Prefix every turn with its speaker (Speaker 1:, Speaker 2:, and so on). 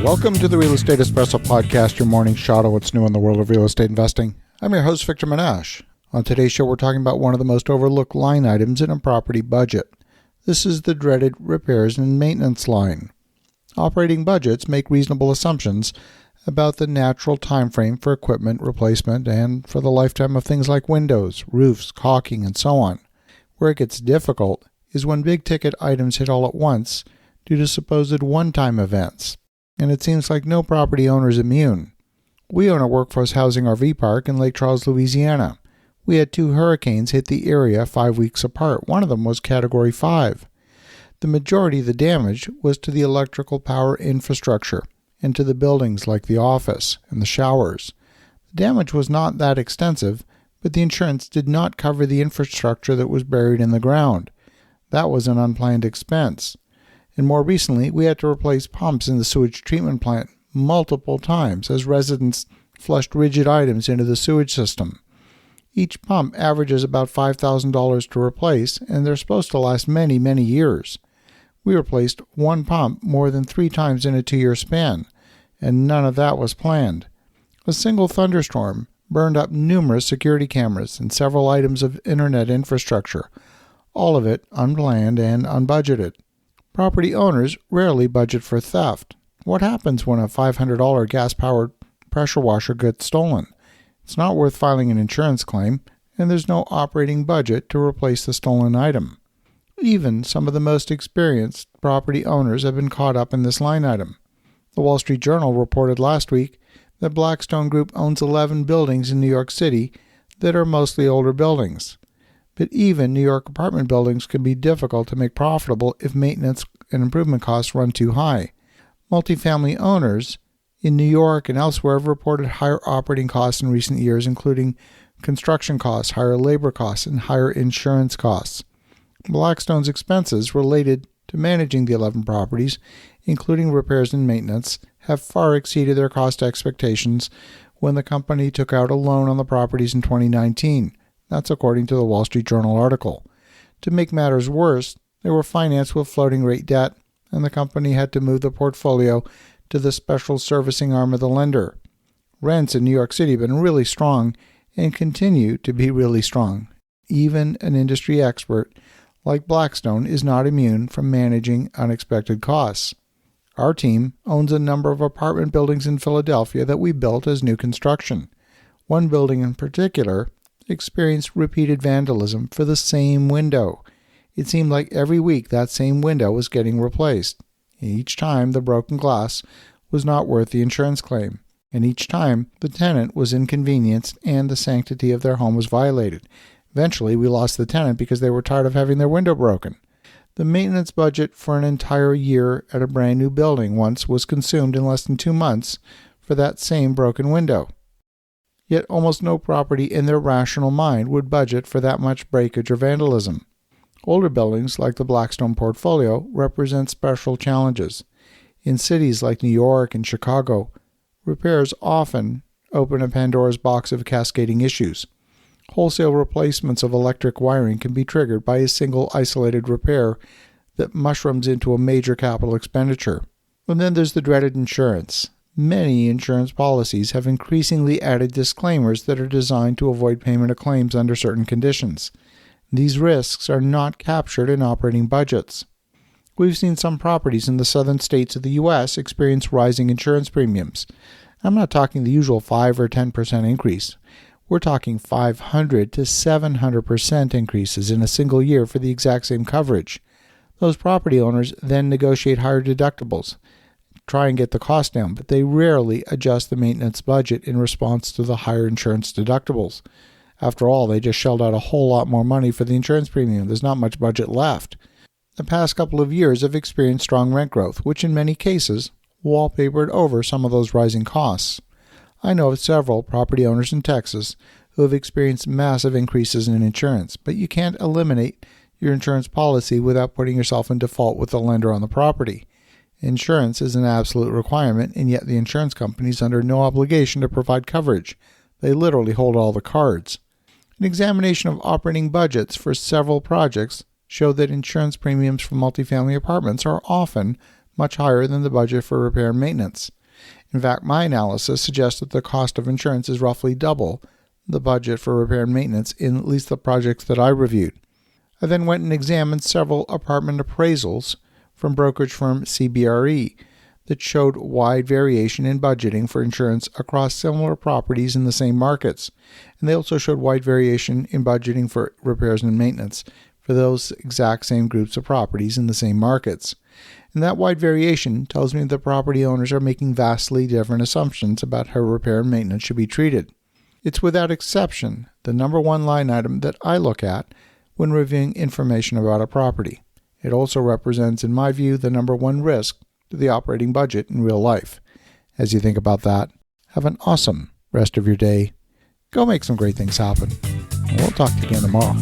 Speaker 1: Welcome to the Real Estate Espresso Podcast, your morning shot of what's new in the world of real estate investing. I'm your host, Victor Menasce. On today's show, we're talking about one of the most overlooked line items in a property budget. This is the dreaded repairs and maintenance line. Operating budgets make reasonable assumptions about the natural time frame for equipment replacement and for the lifetime of things like windows, roofs, caulking, and so on. Where it gets difficult is when big-ticket items hit all at once due to supposed one-time events, and it seems like no property owner is immune. We own a workforce housing RV park in Lake Charles, Louisiana. We had 2 hurricanes hit the area 5 weeks apart. One of them was Category 5. The majority of the damage was to the electrical power infrastructure and to the buildings like the office and the showers. The damage was not that extensive, but the insurance did not cover the infrastructure that was buried in the ground. That was an unplanned expense. And more recently, we had to replace pumps in the sewage treatment plant multiple times as residents flushed rigid items into the sewage system. Each pump averages about $5,000 to replace, and they're supposed to last many, many years. We replaced one pump more than 3 times in a 2-year span, and none of that was planned. A single thunderstorm burned up numerous security cameras and several items of internet infrastructure, all of it unplanned and unbudgeted. Property owners rarely budget for theft. What happens when a $500 gas-powered pressure washer gets stolen? It's not worth filing an insurance claim, and there's no operating budget to replace the stolen item. Even some of the most experienced property owners have been caught up in this line item. The Wall Street Journal reported last week that Blackstone Group owns 11 buildings in New York City that are mostly older buildings. But even New York apartment buildings can be difficult to make profitable if maintenance and improvement costs run too high. Multifamily owners in New York and elsewhere have reported higher operating costs in recent years, including construction costs, higher labor costs, and higher insurance costs. Blackstone's expenses related to managing the 11 properties, including repairs and maintenance, have far exceeded their cost expectations when the company took out a loan on the properties in 2019. That's according to the Wall Street Journal article. To make matters worse, they were financed with floating rate debt, and the company had to move the portfolio to the special servicing arm of the lender. Rents in New York City have been really strong and continue to be really strong. Even an industry expert like Blackstone is not immune from managing unexpected costs. Our team owns a number of apartment buildings in Philadelphia that we built as new construction. One building in particular experienced repeated vandalism for the same window. It seemed like every week that same window was getting replaced. Each time the broken glass was not worth the insurance claim, and each time the tenant was inconvenienced and the sanctity of their home was violated. Eventually, we lost the tenant because they were tired of having their window broken. The maintenance budget for an entire year at a brand new building once was consumed in less than 2 months for that same broken window. Yet almost no property in their rational mind would budget for that much breakage or vandalism. Older buildings like the Blackstone portfolio represent special challenges. In cities like New York and Chicago, repairs often open a Pandora's box of cascading issues. Wholesale replacements of electric wiring can be triggered by a single isolated repair that mushrooms into a major capital expenditure. And then there's the dreaded insurance. Many insurance policies have increasingly added disclaimers that are designed to avoid payment of claims under certain conditions. These risks are not captured in operating budgets. We've seen some properties in the southern states of the U.S. experience rising insurance premiums. I'm not talking the usual 5 or 10% increase. We're talking 500 to 700% increases in a single year for the exact same coverage. Those property owners then negotiate higher deductibles, try and get the cost down, but they rarely adjust the maintenance budget in response to the higher insurance deductibles. After all, they just shelled out a whole lot more money for the insurance premium. There's not much budget left. The past couple of years have experienced strong rent growth, which in many cases wallpapered over some of those rising costs. I know of several property owners in Texas who have experienced massive increases in insurance, but you can't eliminate your insurance policy without putting yourself in default with the lender on the property. Insurance is an absolute requirement, and yet the insurance company is under no obligation to provide coverage. They literally hold all the cards. An examination of operating budgets for several projects show that insurance premiums for multifamily apartments are often much higher than the budget for repair and maintenance. In fact, my analysis suggests that the cost of insurance is roughly double the budget for repair and maintenance in at least the projects that I reviewed. I then went and examined several apartment appraisals from brokerage firm CBRE that showed wide variation in budgeting for insurance across similar properties in the same markets. And they also showed wide variation in budgeting for repairs and maintenance for those exact same groups of properties in the same markets. And that wide variation tells me that property owners are making vastly different assumptions about how repair and maintenance should be treated. It's without exception the number one line item that I look at when reviewing information about a property. It also represents, in my view, the number one risk to the operating budget in real life. As you think about that, have an awesome rest of your day. Go make some great things happen. And we'll talk to you again tomorrow.